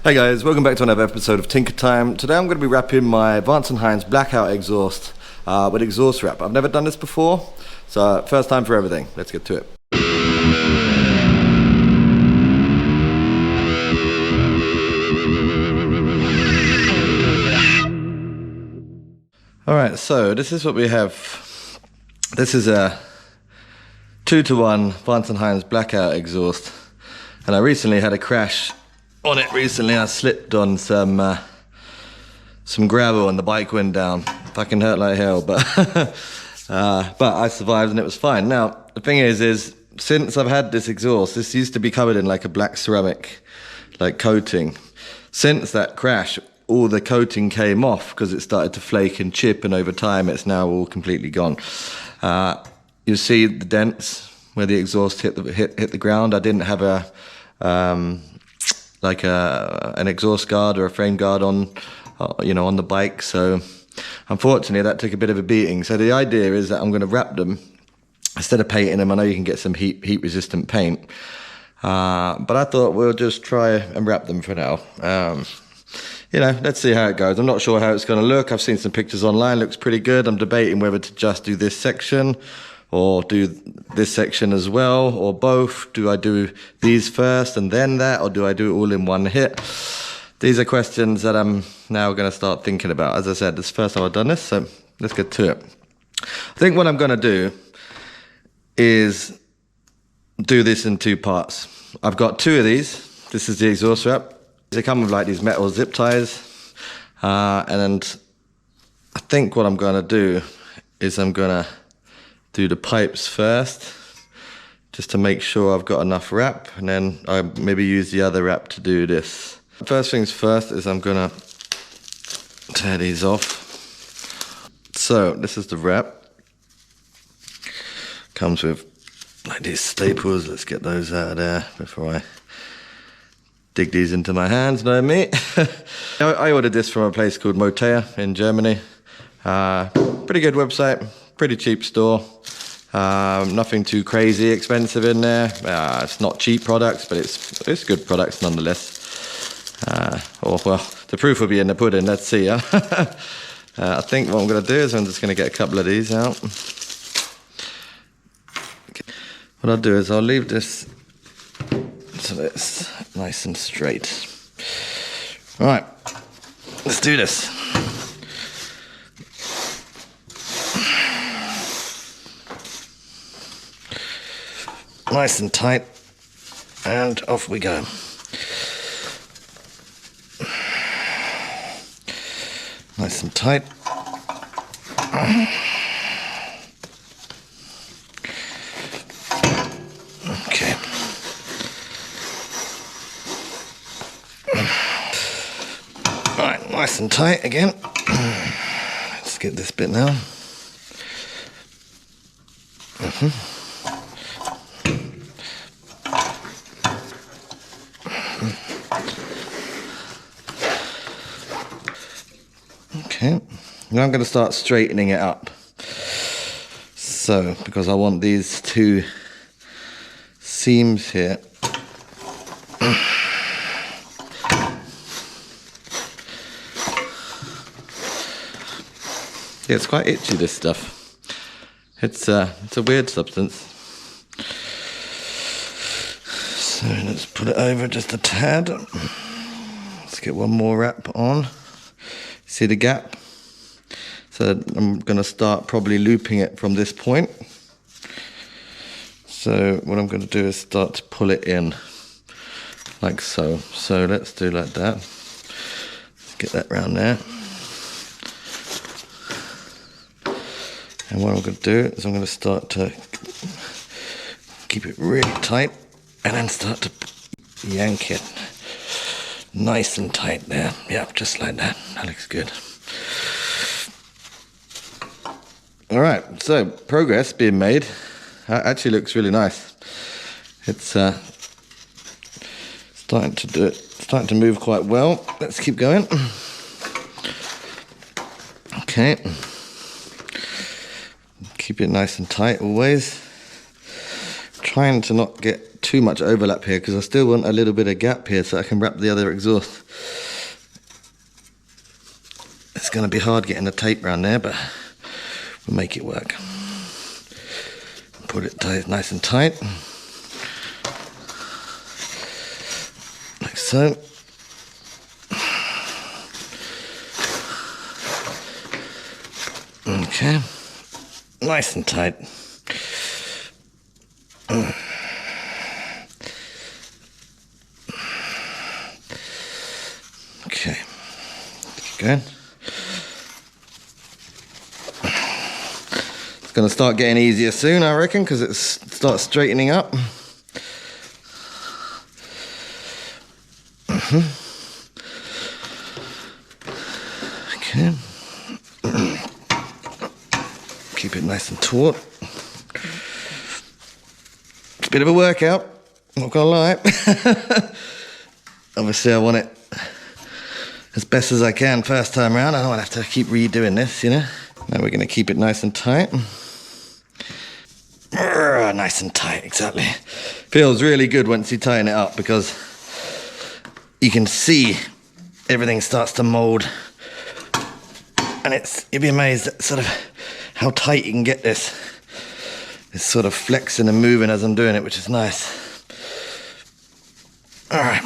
Hey guys, welcome back to another episode of Tinker Time. Today I'm going to be wrapping my Vance and Hines Blackout exhaust with exhaust wrap. I've never done this before, so first time for everything. Let's get to it. Alright, so this is what we have. This is a 2-to-1 Vance and Hines Blackout exhaust. And I recently had a crash on it recently. I slipped on some gravel and the bike went down. Fucking hurt like hell, but I survived and it was fine. Now, the thing is since I've had this exhaust, this used to be covered in like a black ceramic like coating. Since that crash, all the coating came off because it started to flake and chip, and over time it's now all completely gone. You see the dents where the exhaust hit the ground. I didn't have a an exhaust guard or a frame guard on on the bike, so unfortunately that took a bit of a beating. So the idea is that I'm going to wrap them instead of painting them. I know you can get some heat resistant paint, but I thought we'll just try and wrap them for now. Let's see how it goes. I'm not sure how it's going to look. I've seen some pictures online, looks pretty good. I'm debating whether to just do this section or do this section as well, or both. Do I do these first and then that, or do I do it all in one hit? These are questions that I'm now going to start thinking about. As I said, this is the first time I've done this, so let's get to it. I think what I'm going to do is do this in two parts. I've got two of these. This is the exhaust wrap. They come with like these metal zip ties, and I think what I'm going to do is I'm going to do the pipes first, just to make sure I've got enough wrap, and then I maybe use the other wrap to do this. First things first is I'm gonna tear these off. So this is the wrap. Comes with like these staples. Let's get those out of there before I dig these into my hands. Know me. I ordered this from a place called Motea in Germany. Pretty good website, pretty cheap store. Nothing too crazy expensive in there. It's not cheap products, but it's good products nonetheless. Well, the proof will be in the pudding. Let's see. I think what I'm going to do is I'm just going to get a couple of these out. What I'll do is I'll leave this so it's nice and straight. All right, let's do this. Nice and tight, and off we go. Nice and tight. Okay. All right, nice and tight again. Let's get this bit now. Okay, now I'm going to start straightening it up. So, because I want these two seams here. Yeah, it's quite itchy, this stuff. It's a weird substance. So let's put it over just a tad. Let's get one more wrap on. See the gap? So I'm going to start probably looping it from this point. So what I'm going to do is start to pull it in like so. So let's do like that. Let's get that round there. And what I'm going to do is I'm going to start to keep it really tight and then start to yank it. Nice and tight there. Yeah, just like that. That looks good. All right, so progress being made. That actually looks really nice. It's starting to move quite well. Let's keep going. Okay. Keep it nice and tight always. Trying to not get too much overlap here because I still want a little bit of gap here so I can wrap the other exhaust. It's going to be hard getting the tape around there, but we'll make it work. Put it tight, nice and tight, like so. Okay, nice and tight. Okay, keep going. It's going to start getting easier soon, I reckon, because it starts straightening up. Okay. Keep it nice and taut. It's a bit of a workout, not gonna lie. Obviously I want it as best as I can first time around. I don't want to have to keep redoing this, you know. Now we're gonna keep it nice and tight. Nice and tight, exactly. Feels really good once you tighten it up because you can see everything starts to mold. And you'd be amazed at sort of how tight you can get this. It's sort of flexing and moving as I'm doing it, which is nice. All right.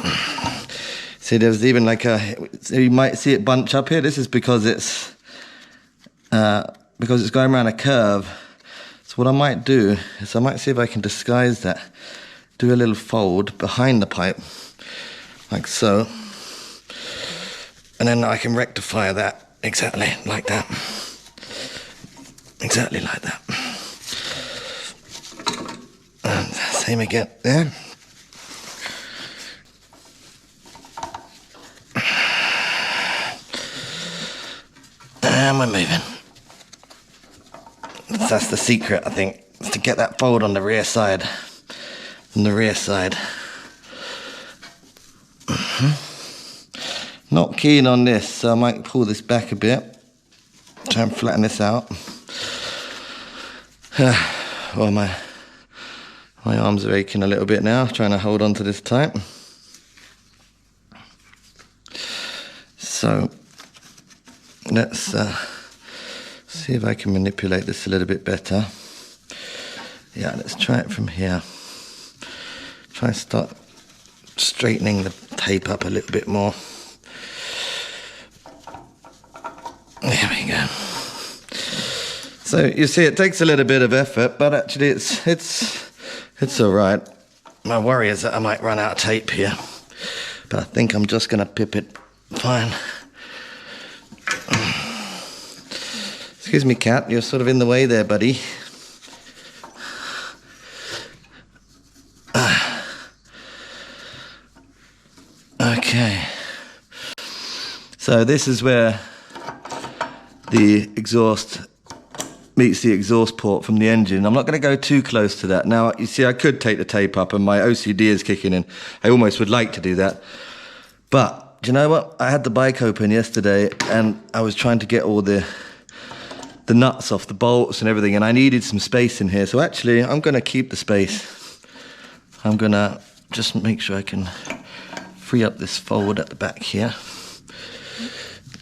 See, there's even like you might see it bunch up here. This is because it's going around a curve. So what I might do is I might see if I can disguise that. Do a little fold behind the pipe, like so. And then I can rectify that exactly like that. Exactly like that. And same again there. And we're moving. That's the secret, I think, is to get that fold on the rear side. On the rear side. Not keen on this, so I might pull this back a bit. Try and flatten this out. Well, my arms are aching a little bit now, trying to hold on to this tight. So let's see if I can manipulate this a little bit better. Yeah, let's try it from here. Try and start straightening the tape up a little bit more. There we go. So you see, it takes a little bit of effort, but actually it's all right. My worry is that I might run out of tape here, but I think I'm just gonna pip it fine. Excuse me, cat, you're sort of in the way there, buddy. Okay. So this is where the exhaust meets the exhaust port from the engine. I'm not going to go too close to that. Now, you see, I could take the tape up and my OCD is kicking in. I almost would like to do that. But, do you know what? I had the bike open yesterday and I was trying to get all the nuts off the bolts and everything, and I needed some space in here. So actually, I'm going to keep the space. I'm going to just make sure I can free up this fold at the back here.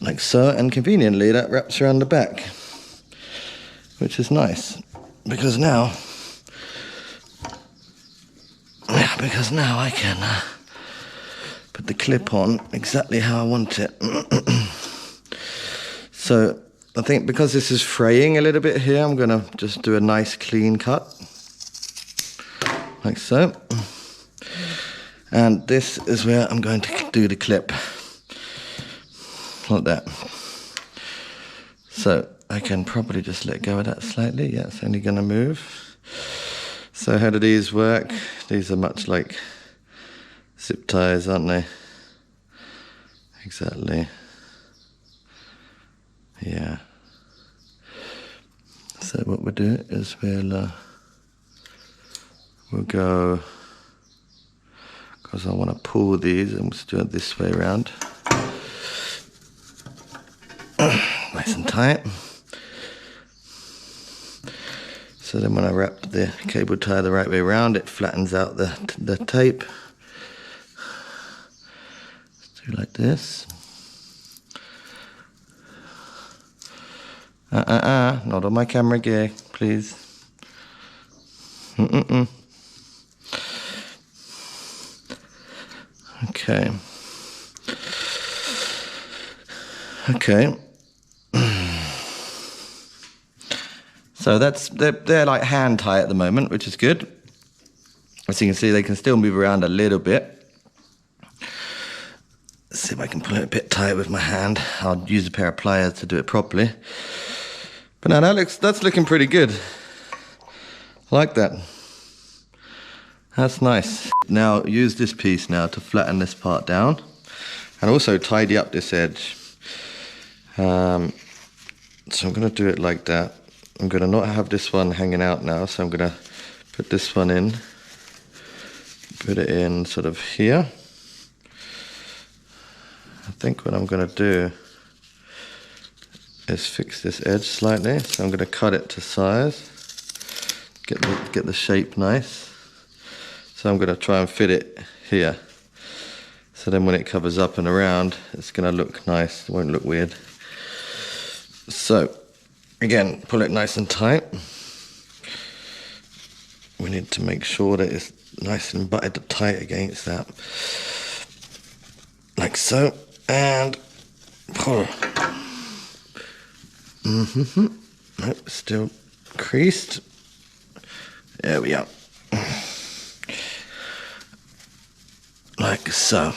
Like so, and conveniently that wraps around the back, which is nice because now I can put the clip on exactly how I want it. So I think because this is fraying a little bit here, I'm gonna just do a nice clean cut like so, and this is where I'm going to do the clip like that. So I can probably just let go of that slightly. Yeah, it's only going to move. So how do these work? These are much like zip ties, aren't they? Exactly. Yeah. So what we'll do is we'll go, because I want to pull these, and we'll do it this way around. Nice and tight. So then when I wrap the cable tie the right way around, it flattens out the tape. Do like this. Not on my camera gear, please. Okay. Okay. So they're like hand tie at the moment, which is good. As you can see, they can still move around a little bit. Let's see if I can pull it a bit tight with my hand. I'll use a pair of pliers to do it properly. But now that's looking pretty good. I like that. That's nice. Now use this piece now to flatten this part down and also tidy up this edge. So I'm going to do it like that. I'm going to not have this one hanging out now, so I'm going to put this one in, put it in sort of here. I think what I'm going to do is fix this edge slightly. So I'm going to cut it to size, get the shape nice. So I'm going to try and fit it here. So then when it covers up and around, it's going to look nice, it won't look weird. So again, pull it nice and tight. We need to make sure that it's nice and butted tight against that. Like so. And pull. Nope, still creased. There we are. Like so.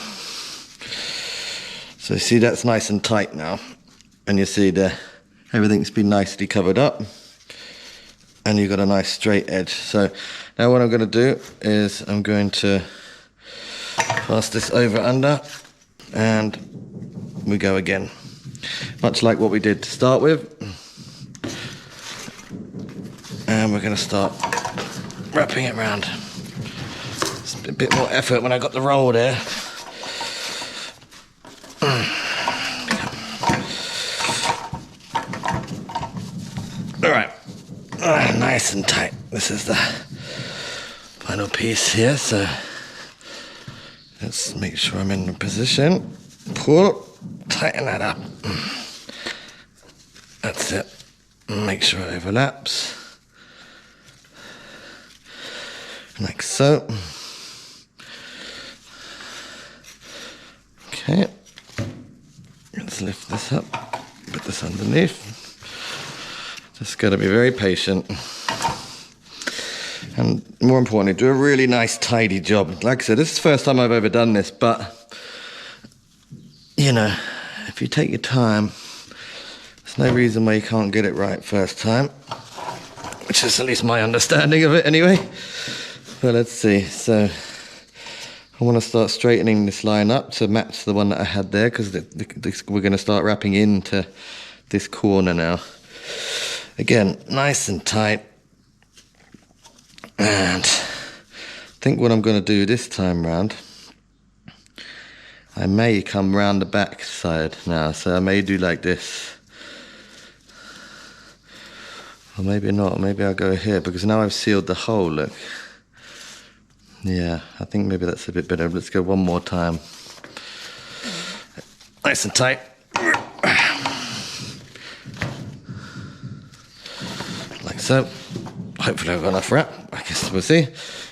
So you see that's nice and tight now. And you see everything's been nicely covered up. And you've got a nice straight edge. So now what I'm going to do is I'm going to pass this over under. And we go again. Much like what we did to start with. And we're going to start wrapping it around. It's a bit more effort when I got the roll there. Alright. Nice and tight. This is the final piece here, so let's make sure I'm in the position. Pull, tighten that up. That's it. Make sure it overlaps. Like so. Okay. Let's lift this up. Put this underneath. Just got to be very patient. And more importantly, do a really nice, tidy job. Like I said, this is the first time I've ever done this, but you know, if you take your time, there's no reason why you can't get it right first time, which is at least my understanding of it anyway. But let's see. So I want to start straightening this line up to match the one that I had there, because we're going to start wrapping into this corner now. Again, nice and tight. And I think what I'm going to do this time round, I may come round the back side now, so I may do like this. Or maybe not, maybe I'll go here, because now I've sealed the hole, look. Yeah, I think maybe that's a bit better. Let's go one more time. Nice and tight. Like so. Hopefully I've got enough wrap. I guess we'll see.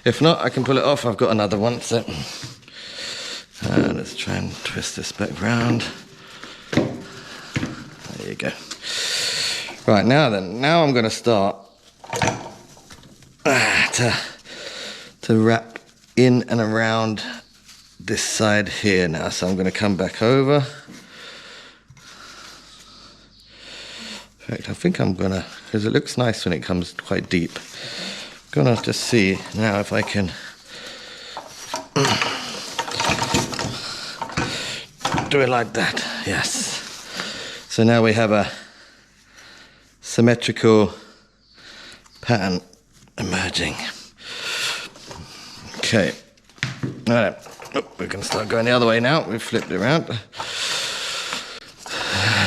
If not, I can pull it off. I've got another one, so let's try and twist this back round. There you go. Right, now then, now I'm going to start to wrap in and around this side here now. So I'm going to come back over. In fact, I think I'm going to, because it looks nice when it comes quite deep, I'm going to just see now if I can do it like that. Yes. So now we have a symmetrical pattern emerging. Okay. All right. Oh, we're going to start going the other way now. We've flipped it around.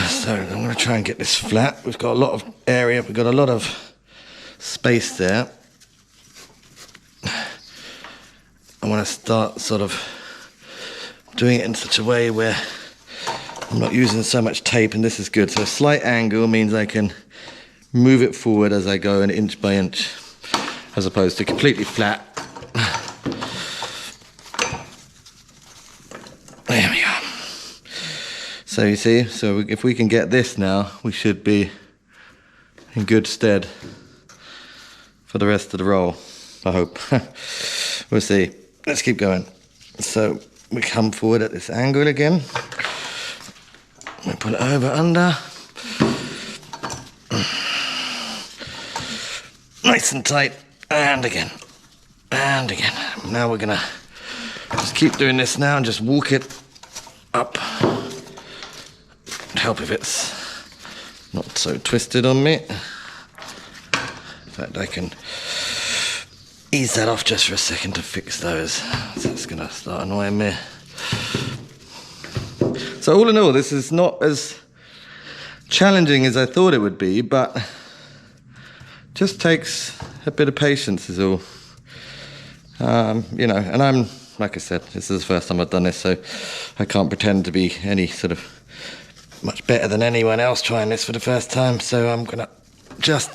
So I'm going to try and get this flat. We've got a lot of area. We've got a lot of space there, I want to start sort of doing it in such a way where I'm not using so much tape, and this is good. So a slight angle means I can move it forward as I go, an inch by inch, as opposed to completely flat. There we go. So you see, so if we can get this now, we should be in good stead for the rest of the roll, I hope. We'll see. Let's keep going. So we come forward at this angle again. We pull it over, under. Nice and tight, and again, and again. Now we're gonna just keep doing this now and just walk it up. Help if it's not so twisted on me. In fact, I can ease that off just for a second to fix those. So it's gonna start annoying me. So all in all, this is not as challenging as I thought it would be, but just takes a bit of patience is all. You know, and I'm, like I said, this is the first time I've done this, so I can't pretend to be any sort of much better than anyone else trying this for the first time. So I'm gonna just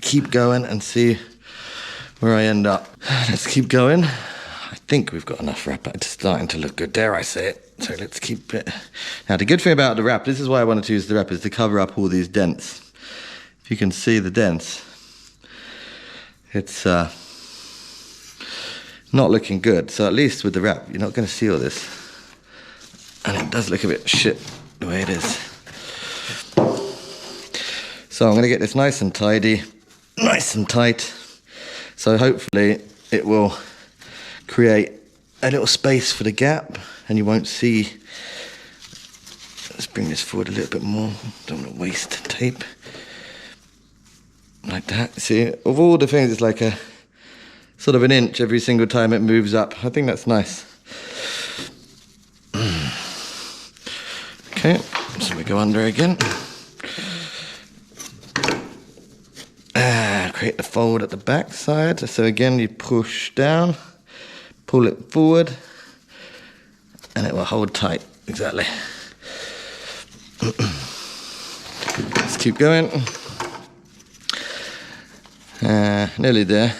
keep going and see where I end up. Let's keep going. I think we've got enough wrap. It's starting to look good, dare I say it. So let's keep it. Now the good thing about the wrap, this is why I wanted to use the wrap, is to cover up all these dents. If you can see the dents, it's not looking good. So at least with the wrap, you're not going to see all this. And it does look a bit shit the way it is. So I'm going to get this nice and tidy, nice and tight. So hopefully it will create a little space for the gap and you won't see. Let's bring this forward a little bit more. Don't want to waste tape. Like that. See, of all the things, it's like a sort of an inch every single time it moves up. I think that's nice. Okay, so we go under again. Create the fold at the back side. So again, you push down, pull it forward, and it will hold tight. Exactly. Let's keep going. Nearly there.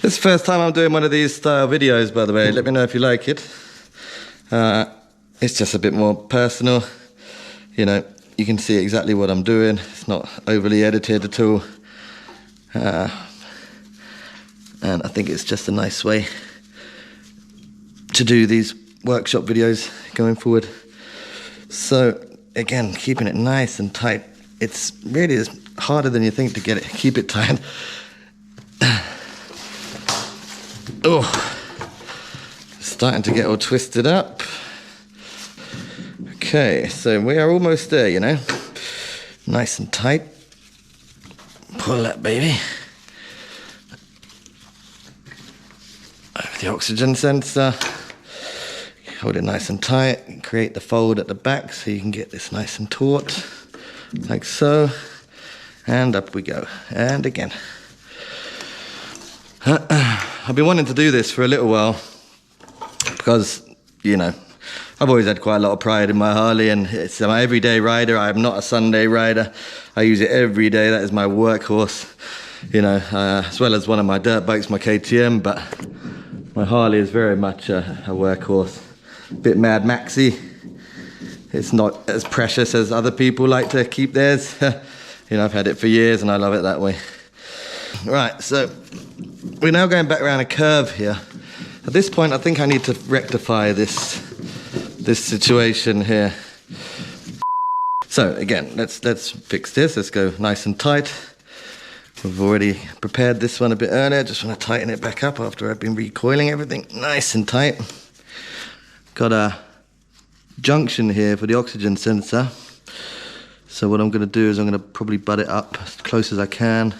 This is the first time I'm doing one of these style videos, by the way. Let me know if you like it. It's just a bit more personal. You know, you can see exactly what I'm doing. It's not overly edited at all. And I think it's just a nice way to do these workshop videos going forward. So again, keeping it nice and tight. It's really harder than you think to get it. Keep it tight. Oh, starting to get all twisted up. Okay, so we are almost there, you know. Nice and tight. Pull that baby. Over the oxygen sensor. Hold it nice and tight. Create the fold at the back so you can get this nice and taut. Like so. And up we go. And again. I've been wanting to do this for a little while because, you know, I've always had quite a lot of pride in my Harley, and it's my everyday rider. I'm not a Sunday rider. I use it every day. That is my workhorse, you know, as well as one of my dirt bikes, my KTM, but my Harley is very much a workhorse. Bit Mad Maxy. It's not as precious as other people like to keep theirs. You know, I've had it for years and I love it that way. Right, so we're now going back around a curve here. At this point, I think I need to rectify this situation here. So again, let's fix this. Let's go nice and tight. We've already prepared this one a bit earlier. Just want to tighten it back up after I've been recoiling everything. Nice and tight. Got a junction here for the oxygen sensor. So what I'm going to do is I'm going to probably butt it up as close as I can.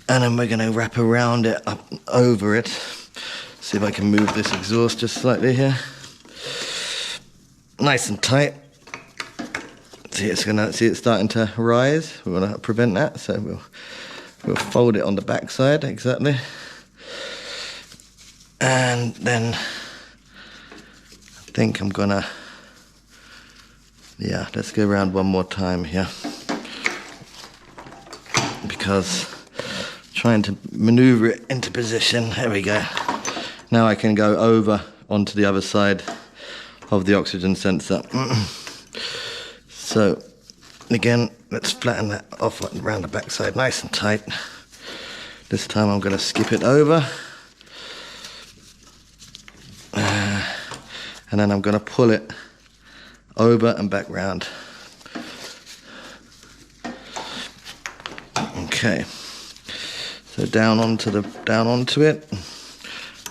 And then we're going to wrap around it, up over it. See if I can move this exhaust just slightly here. Nice and tight. See, it's starting to rise. We want to prevent that, so we'll fold it on the back side, exactly. And then I think I'm gonna, yeah, let's go around one more time here. Because trying to maneuver it into position, there we go. Now I can go over onto the other side of the oxygen sensor. So again, let's flatten that off around the back side, nice and tight. This time I'm going to skip it over. And then I'm going to pull it over and back round. Okay. So down onto it.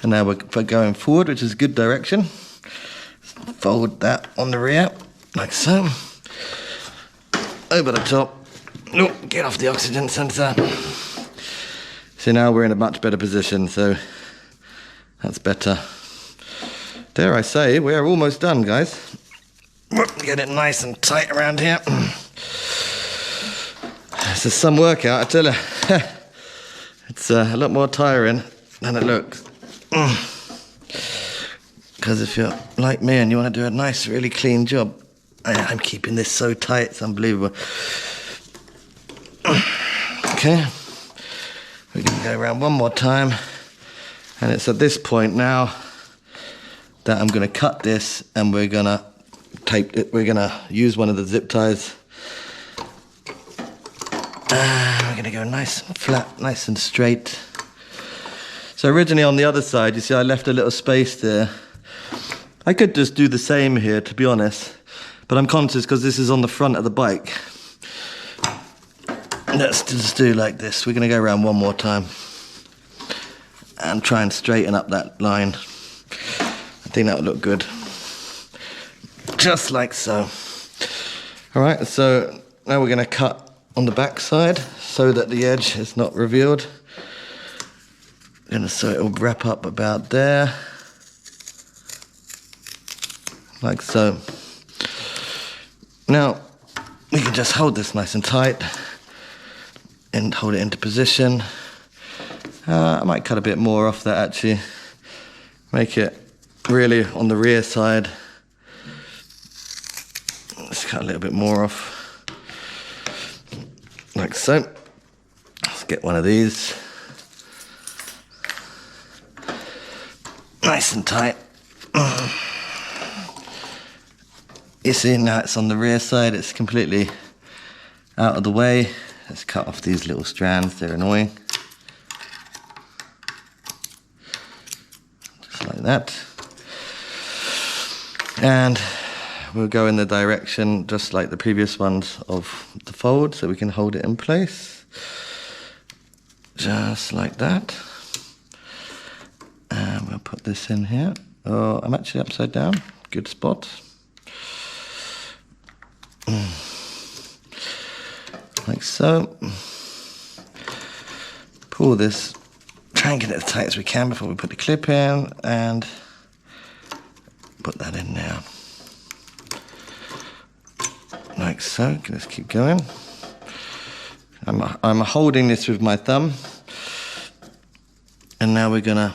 And now we're going forward, which is a good direction. Fold that on the rear, like so. Over the top. No, get off the oxygen sensor. So now we're in a much better position, so that's better. Dare I say, we're almost done, guys. Get it nice and tight around here. This is some workout, I tell you. It's a lot more tiring than it looks. Because if you're like me and you want to do a nice, really clean job, I'm keeping this so tight, it's unbelievable. Okay, we're going to go around one more time, and it's at this point now that I'm going to cut this, and we're going to tape it. We're going to use one of the zip ties. We're going to go nice and flat, nice and straight. So originally on the other side, you see I left a little space there. I could just do the same here, to be honest, but I'm conscious because this is on the front of the bike. Let's just do like this. We're going to go around one more time and try and straighten up that line. I think that would look good. Just like so. All right, so now we're going to cut on the back side so that the edge is not revealed. So it will wrap up about there. Like so. Now, we can just hold this nice and tight and hold it into position. I might cut a bit more off that actually. Make it really on the rear side. Let's cut a little bit more off. Like so. Let's get one of these. Nice and tight. You see now it's on the rear side, it's completely out of the way. Let's cut off these little strands, they're annoying. Just like that. And we'll go in the direction, just like the previous ones, of the fold, so we can hold it in place. Just like that. And we'll put this in here. Oh, I'm actually upside down. Good spot. Like so. Pull this, try and get it as tight as we can before we put the clip in, and put that in now. Like so. Let's keep going. I'm holding this with my thumb, and now we're gonna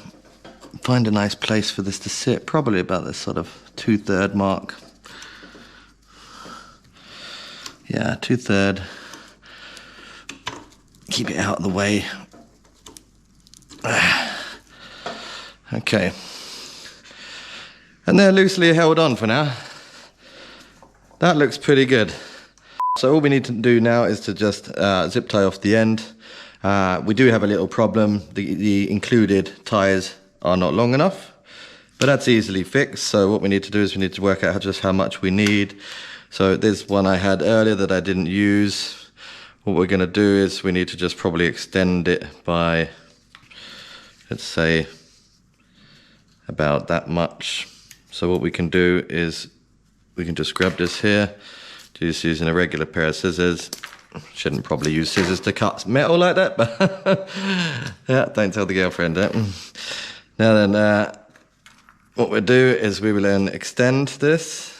find a nice place for this to sit, probably about this sort of 2/3 mark. Yeah, 2/3. Keep it out of the way. Okay. And they're loosely held on for now. That looks pretty good. So all we need to do now is to just zip tie off the end. We do have a little problem. The included ties are not long enough, but that's easily fixed. So what we need to do is we need to work out just how much we need. So this one I had earlier that I didn't use. What we're going to do is we need to just probably extend it by, let's say, about that much. So what we can do is we can just grab this here, just using a regular pair of scissors. Shouldn't probably use scissors to cut metal like that, but yeah, don't tell the girlfriend that. Now then, what we'll do is we will then extend this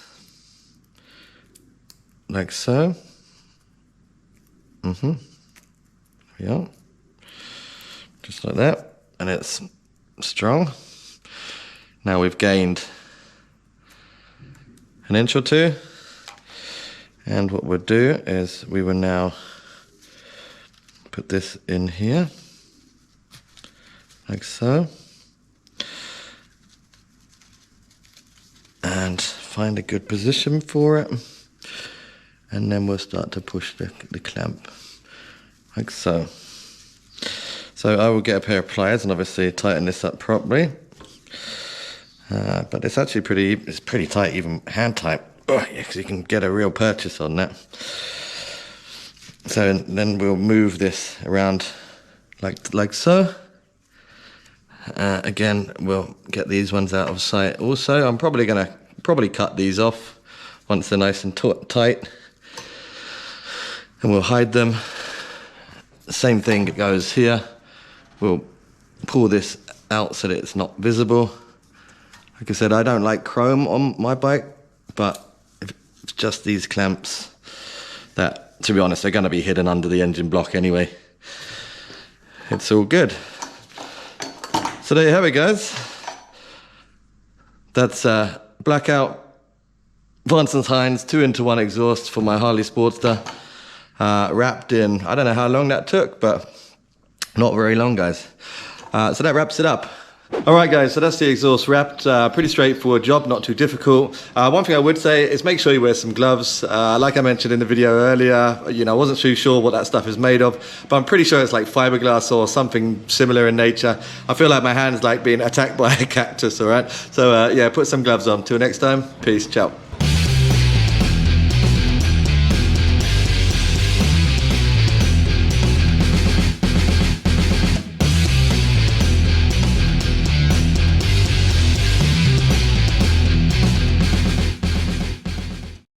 like so. Yeah, just like that, and it's strong. Now we've gained an inch or two, and what we'll do is we will now put this in here, like so, and find a good position for it, and then we'll start to push the clamp, like so. So I will get a pair of pliers and obviously tighten this up properly. But it's actually pretty tight, even hand tight. Oh, yeah, because you can get a real purchase on that. So then we'll move this around like so. Again, we'll get these ones out of sight. Also, I'm probably gonna cut these off once they're nice and tight, and we'll hide them. Same thing goes here. We'll pull this out so that it's not visible. Like I said, I don't like chrome on my bike, but it's just these clamps that, to be honest, they're going to be hidden under the engine block anyway. It's all good. So there you have it, guys. That's Blackout Vance and Hines 2-in-1 exhaust for my Harley Sportster. Wrapped in, I don't know how long that took, but not very long, guys. So that wraps it up. Alright guys, so that's the exhaust wrapped. Pretty straightforward job, not too difficult. One thing I would say is make sure you wear some gloves. Like I mentioned in the video earlier, you know, I wasn't too sure what that stuff is made of, but I'm pretty sure it's like fiberglass or something similar in nature. I feel like my hand's like being attacked by a cactus, alright? So yeah, put some gloves on. Till next time, peace, ciao.